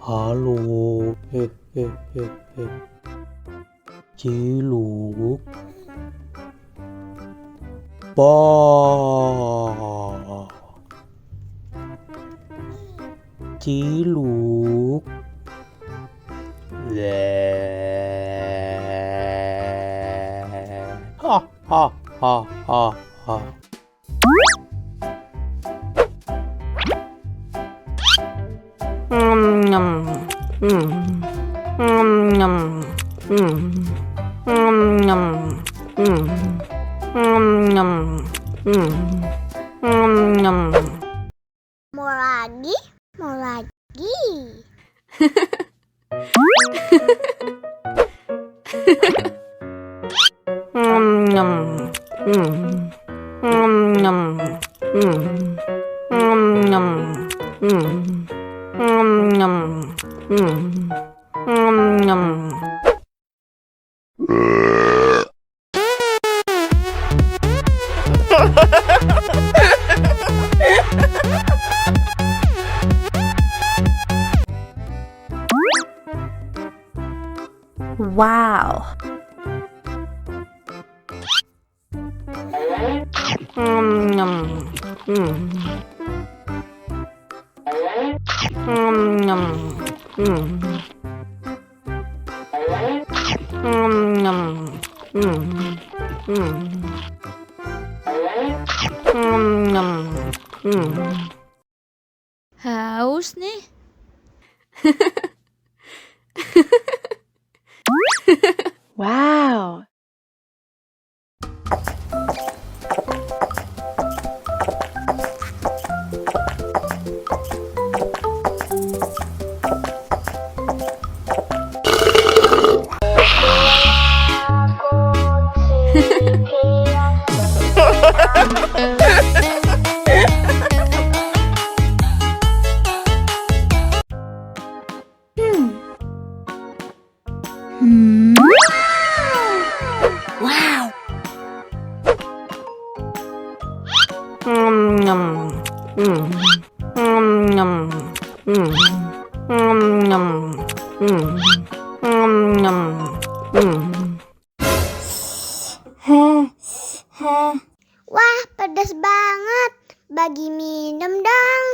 Halo, eh, eh, eh, eh. Ciluk, ba, ciluk, le, ha, ha, ha, ha, ha. Nyam, nyam, nyam, nyam, nyam. Mau lagi? Mau lagi? Nyam, nyam, nyam, nyam. Wow. Nyam. Nyam. Haus nih. Wow. Wow. Wah, pedas banget. Bagi minum dong.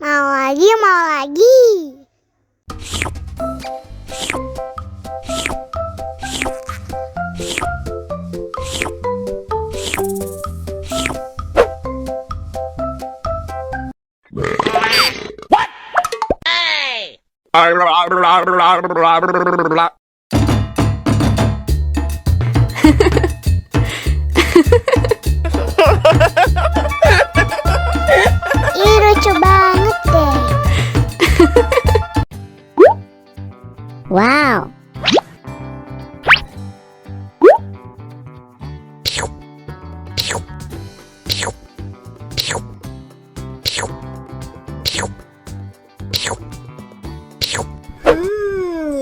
Mau lagi, mau lagi. Ih, lucu banget deh. Wow.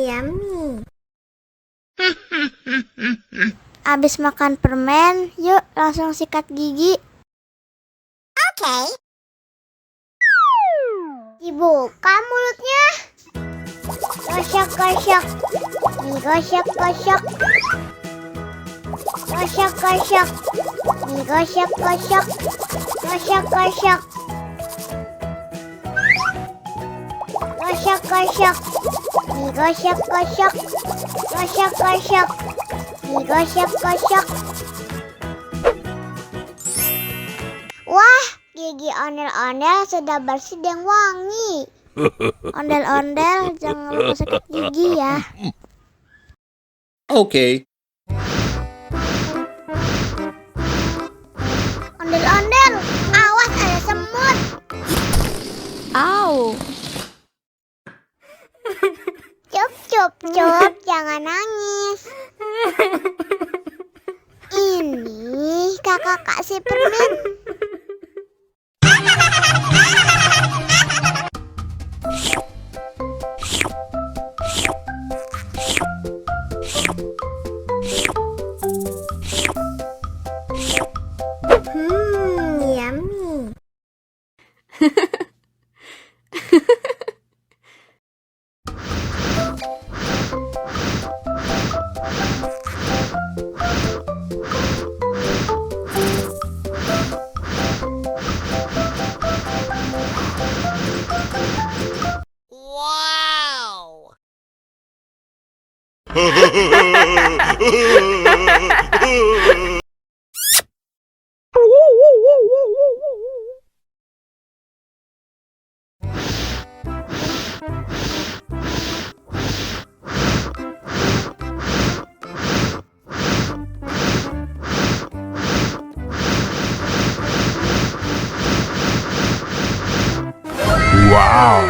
Yummy. Abis makan permen, yuk langsung sikat gigi. Oke. Dibuka mulutnya. Gosok-gosok. Digosok-gosok. Gosok-gosok. Digosok-gosok. Gosok-gosok. Gosok-gosok. Digosok-gosok. Gosok-gosok. Digosok-gosok. Wah, gigi ondel-ondel sudah bersih dan wangi. Ondel-ondel, jangan lupa sakit gigi ya. Okay. Ondel-ondel, awas ada semut. Au. Cup, cup, cup, jangan nangis. Ini kakak kasih permen. Yummy. Wow.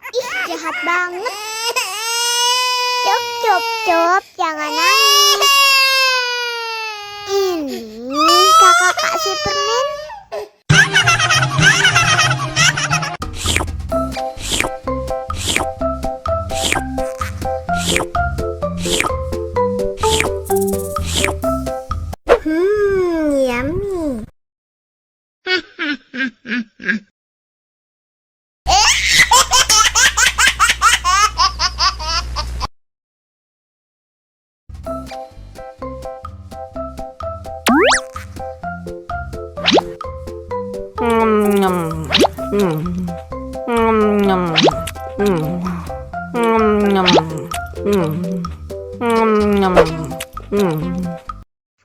Ih, jahat banget. Cup, cup, cup, jangan nangis. Ini kakak kasih permen. Yummy.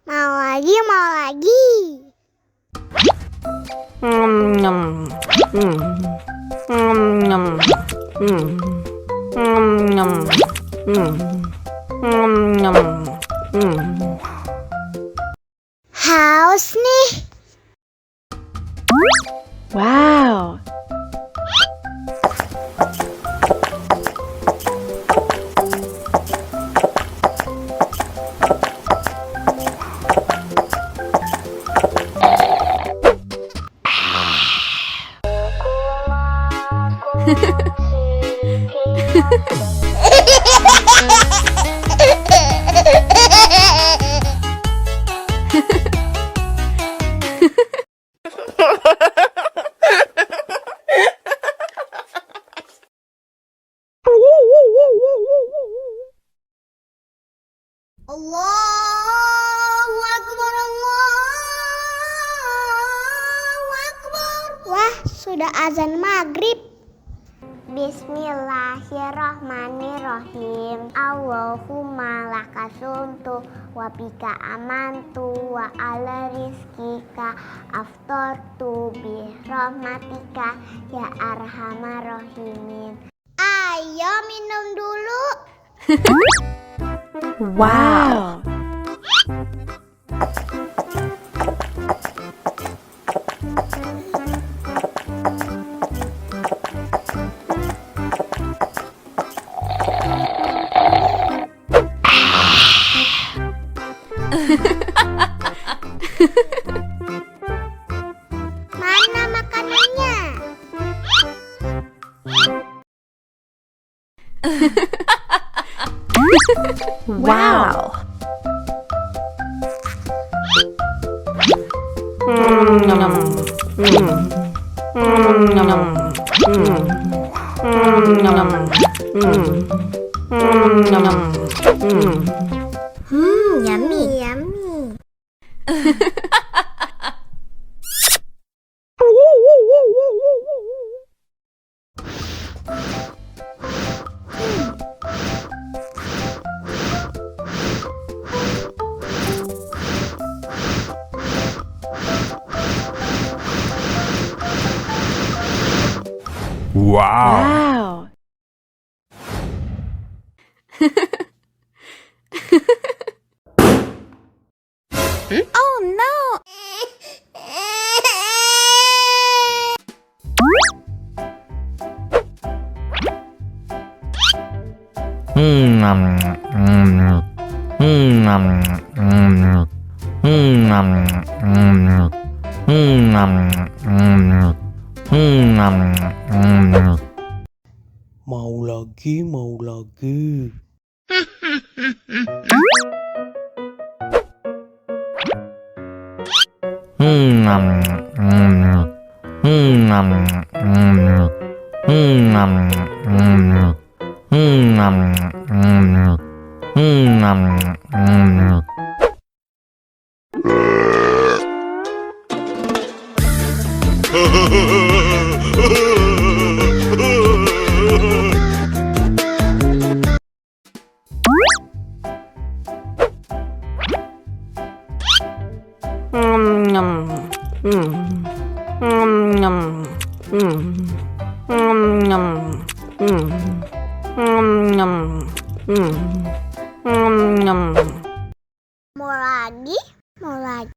Mau lagi, mau lagi. Haus nih. Wow. Allahu Akbar, Allahu Akbar. Wah, sudah azan maghrib. Bismillahirrahmanirrahim. Allahumma lakasumtu wa bika amantu wa ala rizkika aftortu bi rahmatika ya arhamar rahimin. Ayo minum dulu. Wow. Mana makanannya? Wow. Yummy, yummy. Wow. Oh no! Mau lagi, mau lagi. Mau lagi? Mau lagi?